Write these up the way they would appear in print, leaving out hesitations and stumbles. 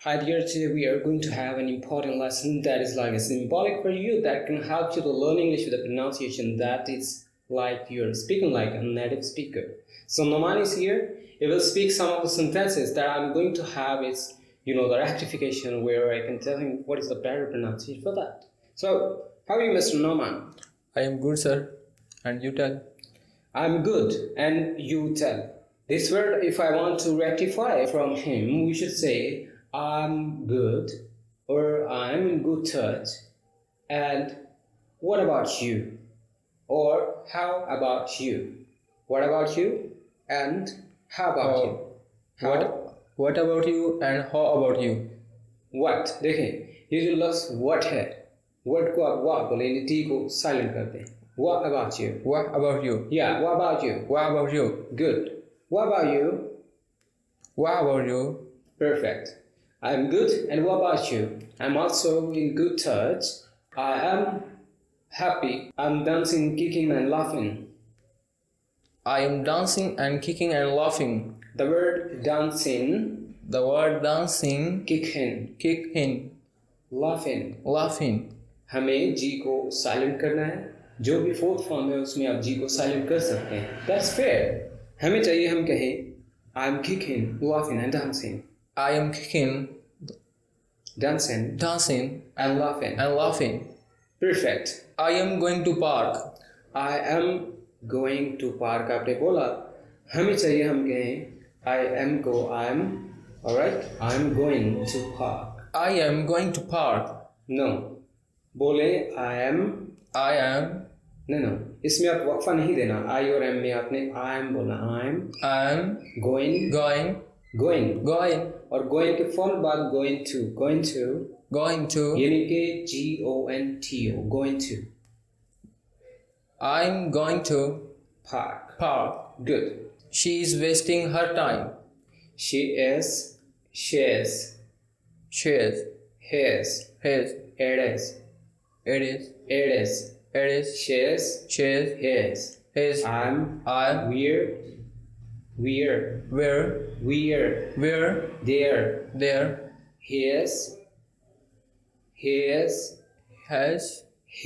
Hi dear, today we are going to have an important lesson that is like a symbolic for you that can help you to learn English with a pronunciation that is like you're speaking like a native speaker. So Noman is here. He will speak some of the sentences that I'm going to have is, the rectification where I can tell him what is the better pronunciation for that. So, how are you, Mr. Noman? I am good, sir. And you tell? I'm good, and you tell. This word, if I want to rectify from him, we should say, I'm good, or I'm in good touch, and what about you? Or how about you? What about you? And how about you? What about you and how about you? What? देखें, ये जो लफ्ज़ what है, what को आप what बोले, यानी t को silent करते हैं. What about you? What about you? Yeah, what about you? What about you? Good. What about you? What about you? Perfect. I'm good, and what about you? I'm also in good touch. I am happy. I'm dancing, kicking, and laughing. I am dancing and kicking and laughing. The word dancing, kicking, laughing. हमें जी को silent करना है. जो भी fourth form है उसमें आप जी को साइलेंट कर सकते हैं. That's fair. हमें चाहिए हम कहें I'm kicking, laughing, and dancing. I am kicking, dancing, and laughing. Perfect. I am going to park. I am going to park. आपने बोला. हमें चाहिए हम कहें I am go. I'm alright. I'm going to park. I am going to park. No. बोले I am. No. इसमें आप वक्फा नहीं देना. I और am में आपने I am बोला. I'm going. और going के फौरन बाद going to यानी कि GONTO going to. I'm going to park. Good. She is wasting her time. She is. It is. She is. His. I'm. We're. There. He is. He is. She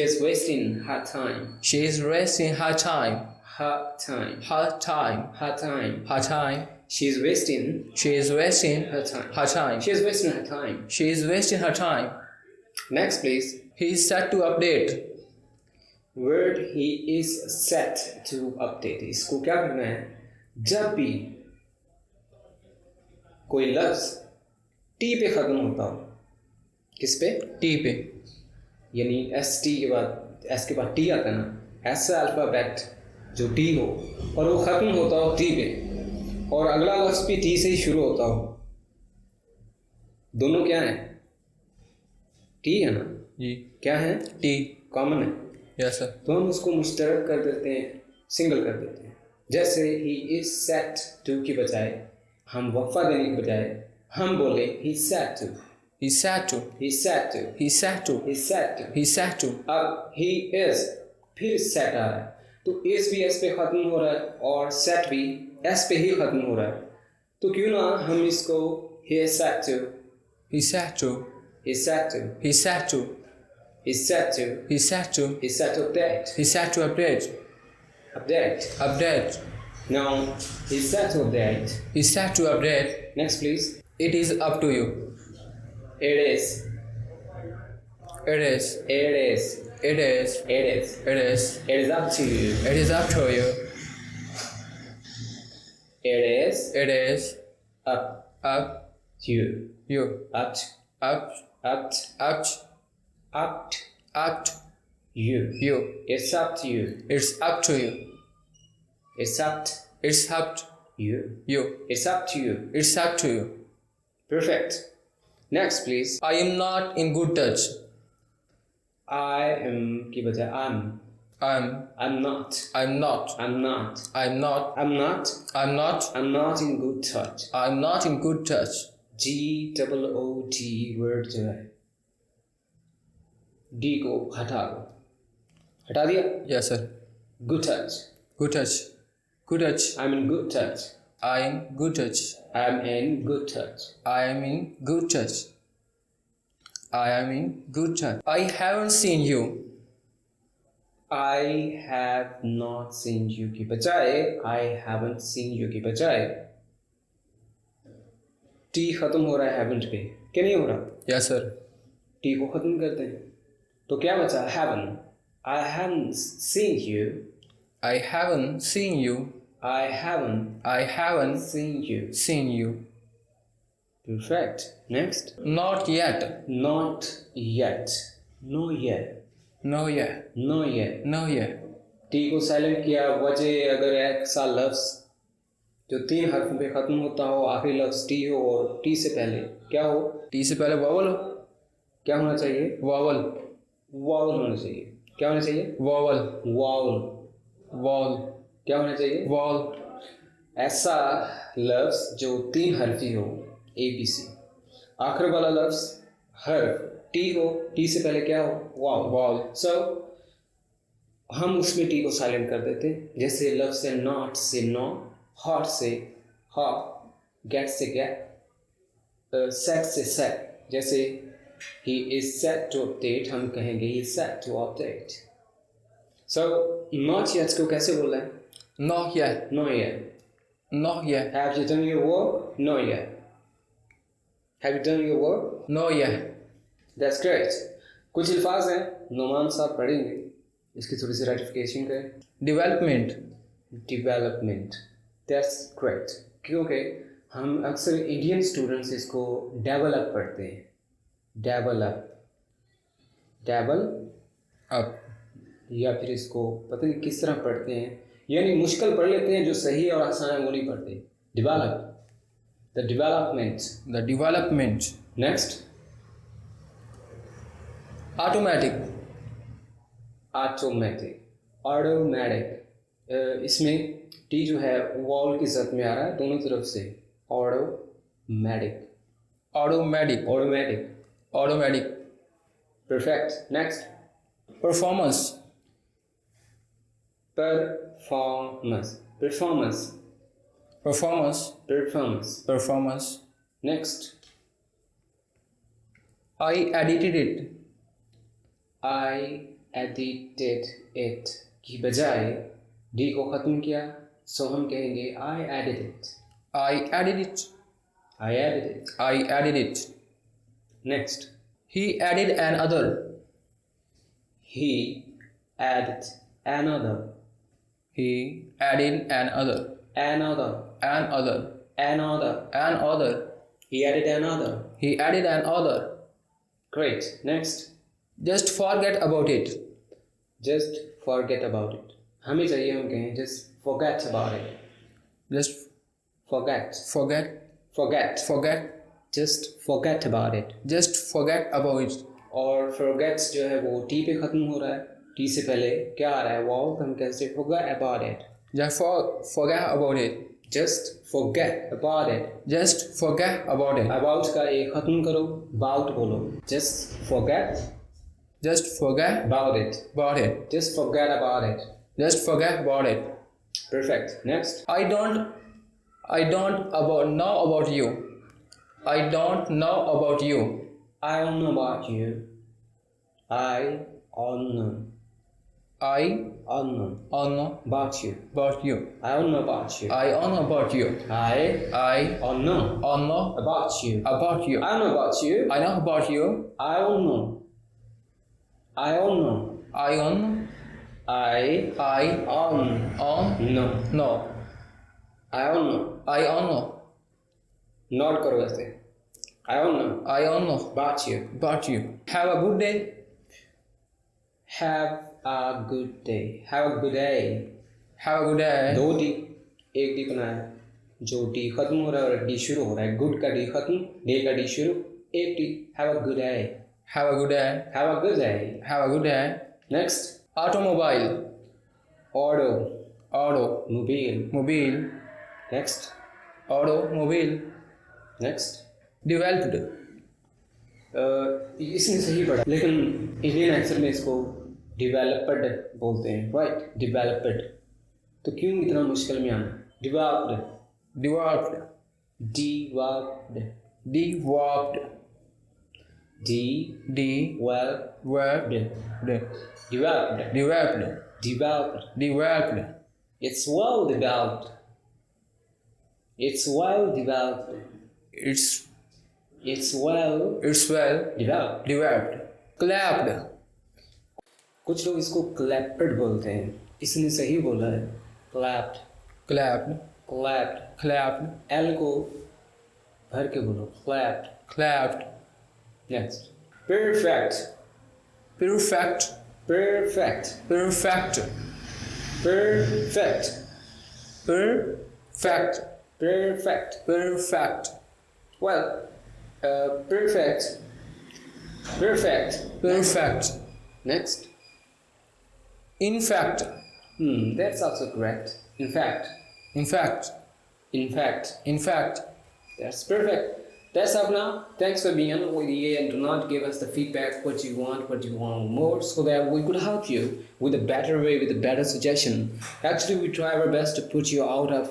is wasting her time. She is wasting her time. She is wasting her time. Next, please. He is set to update. Word he is set to update. इसको क्या करना है? जब भी कोई लफ्ज़ T पे ख़त्म होता हो, किस पे? टी पे. यानी एस टी के बाद एस के बाद टी आता है ना, ऐसा अल्फ़ाबेट जो टी हो और वो ख़त्म होता हो टी पे, और अगला लफ्ज़ भी टी से ही शुरू होता हो. दोनों क्या हैं? टी है ना जी. क्या है? टी कॉमन है. Yes sir. तो हम उसको मुश्तरक कर देते हैं, सिंगल कर देते हैं. जैसे ही इज सेट टू की बजाय हम वक्फा देने के बजाय हम बोले ही सेट टू. अब ही इज फिर सेट आ रहा है, तो इज भी एस पे ख़त्म हो रहा है और सेट भी एस पे ही ख़त्म हो रहा है. तो क्यों ना हम इसको ही set to update. Now he's set to update. Next, please. It is up to you. It is up to you. It is up to you. It is up to you. You. It's up to you. It's up to you. It's up You. It's up to you. It's up to you. Perfect. Next, please. I am not in good touch. I am की बजाय I'm. I'm not. I'm not. I'm not. I'm not. I'm not. I'm not. I'm not in good touch. I'm not in good touch. GOOD word जो है D को हटा दो. हटा दिया? Yes, sir. Good touch. Good touch. Good touch. I'm in good touch. I am good touch. I'm in good touch. I am in good touch. I am in good touch. I haven't seen you. I have not seen you की बजाय I haven't seen you की बजाय T खत्म हो रहा है haven't पे, क्या नहीं हो रहा? Yes, sir. T को खत्म करते हैं तो क्या बचा? haven't. I haven't seen you. I haven't seen you. I haven't I haven't seen you. seen you. Perfect. Next. Not yet. Not yet. No yet. No yet. No yet. No yet. T को silent किया, वजह अगर एक सा लफ्ज जो 3 हर्फों पे खत्म होता हो, आखिरी लफ्ज टी हो और टी से पहले क्या हो? T से पहले vowel हो. क्या होना चाहिए? Vowel. वावल होना चाहिए. क्या होना चाहिए? Vowel. वावल. Vowel. क्या होना चाहिए? Vowel. ऐसा लफ्ज जो 3 हर्फी हो, ए बी सी, आखिर वाला लफ्ज हर्फ टी हो, टी से पहले क्या हो? वाव. Vowel. सो हम उसमें टी को साइलेंट कर देते हैं, जैसे लफ्ज से नॉट से नो, हॉट से हॉट, गेट से गेट, सेट से सेट. जैसे ही इज सेट टू अपडेट, हम कहेंगे he set to update. So not yet को कैसे बोलना है? Not yet. No yet. Not yet. Have you done your work? No yet. Have you done your work? No yet. That's great. कुछ अल्फाज हैं, नोमान साहब पढ़ेंगे, इसकी थोड़ी सी रेक्टिफिकेशन करें. Development. Development. That's great. क्योंकि हम अक्सर इंडियन स्टूडेंट्स इसको डेवलप पढ़ते हैं. Develop, devil Up. या फिर इसको पता नहीं किस तरह पढ़ते हैं, यानी मुश्किल पढ़ लेते हैं, जो सही और आसान है वो नहीं पढ़ते. Develop, the development. The development. Next. Automatic. Automatic, automatic. इसमें टी जो है वॉल की जद में आ रहा है दोनों तरफ से. Automatic, Automatic. Automatic. Automatic. Perfect. Next. Performance. Performance, performance, Performance. Performance. Performance. Next. I edited it. I edited it की बजाय डी को ख़त्म किया, सो हम कहेंगे I added it. I added it. I added it. I added it. Next. He added another. He added another. He added another. Another. Another. Another. Another. He added another. He added another. Great. Next. Just forget about it. Just forget about it. हमें चाहिए हम कहें just forget about it. Just Forget. forget. Forget. Forget. Just forget about it. Just forget about it. और forget जो है वो T पे ख़त्म हो रहा है. टी से पहले क्या आ रहा है? वाव. हम कैसे forget about it. Just forget about it. Just forget about it. Just forget about it. About का ए ख़त्म करो, about बोलो. Just forget Just forget about it. about it. Just forget about it. Just forget about it. Perfect. Next. I don't know about you. I don't know about you. I don't know about you. I don't know. I don't know don't know about you. about you. I don't know about you. I don't know about you. I I don't know don't know about you. about you. I know about you. I know about you. I don't know. I don't know. I don't know. I I don't don't know. know. I don't know. I don't know. Not करो ऐसे. I don't know I don't know about you. about you. Have a good day. Have a good day. Have a good day. Have a good day. दो D, एक D बनाया, जो D खत्म हो रहा है और डी शुरू हो रहा है. गुड का डी खत्म, डे का डी शुरू, एक D. Have a good day. Have a good day. Have a good day. Have a good day. Next. Automobile. Auto. Auto. Mobile. Mobile. Next. Automobile. Next. Developed. इसने सही पढ़ा, लेकिन Indian accent में इसको developed बोलते हैं. राइट. डेवलप्ड. तो क्यों इतना मुश्किल में आना? Developed. developed, Developed. developed, Developed. developed, Developed. developed, Developed. developed, It's well developed. It's well developed. it's It's well well developed. developed, clapped, कुछ लोग इसको clapped बोलते हैं. इसने सही बोला है. Clapped. clapped, Clapped. clapped, L को भर के बोलो. Clapped. clapped, Next. Perfect. perfect, Perfect. perfect, Perfect. perfect, Perfect. perfect, Well, perfect. Perfect. perfect, Next. in fact, That's also correct. In fact. in fact, In fact. in fact. That's perfect. That's up now. Thanks for being on with the and do not give us the feedback what you want more, so that we could help you with a better way, with a better suggestion. Actually, we try our best to put you out of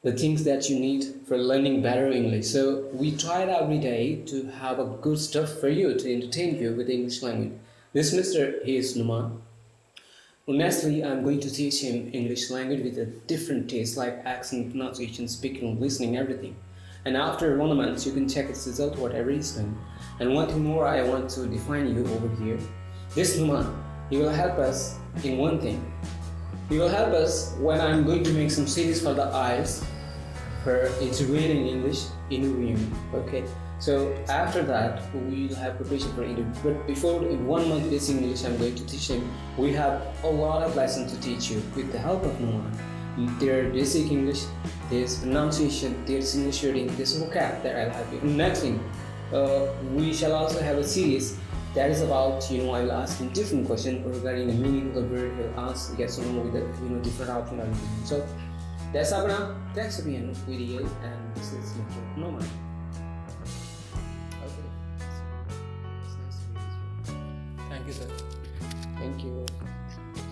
the things that you need for learning better English. So we try it every day to have a good stuff for you to entertain you with the English language. This Mr. He is Noman. Honestly, I'm going to teach him English language with a different taste, like accent, pronunciation, speaking, listening, everything. And after 1 month, you can check its result, whatever he's doing. And one thing more, I want to define you over here. This Noman, he will help us in one thing. He will help us when I'm going to make some series for the IELTS for interviewing in English, interviewing. Okay. So after that, we will have preparation for interview. But before, in 1 month basic English, I'm going to teach him. We have a lot of lessons to teach you with the help of Noman. There's basic English, there's pronunciation, there's English reading, there's vocab that I'll help you. Next thing, we shall also have a series that is about, I will ask him different questions regarding the meaning of the word. He'll ask, yes or no with the, different options. So that's up now. Thanks for being with you, and this is Mr. Noman. Okay. It's nice to meet you. Thank you, sir. Thank you.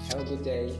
Have a good day.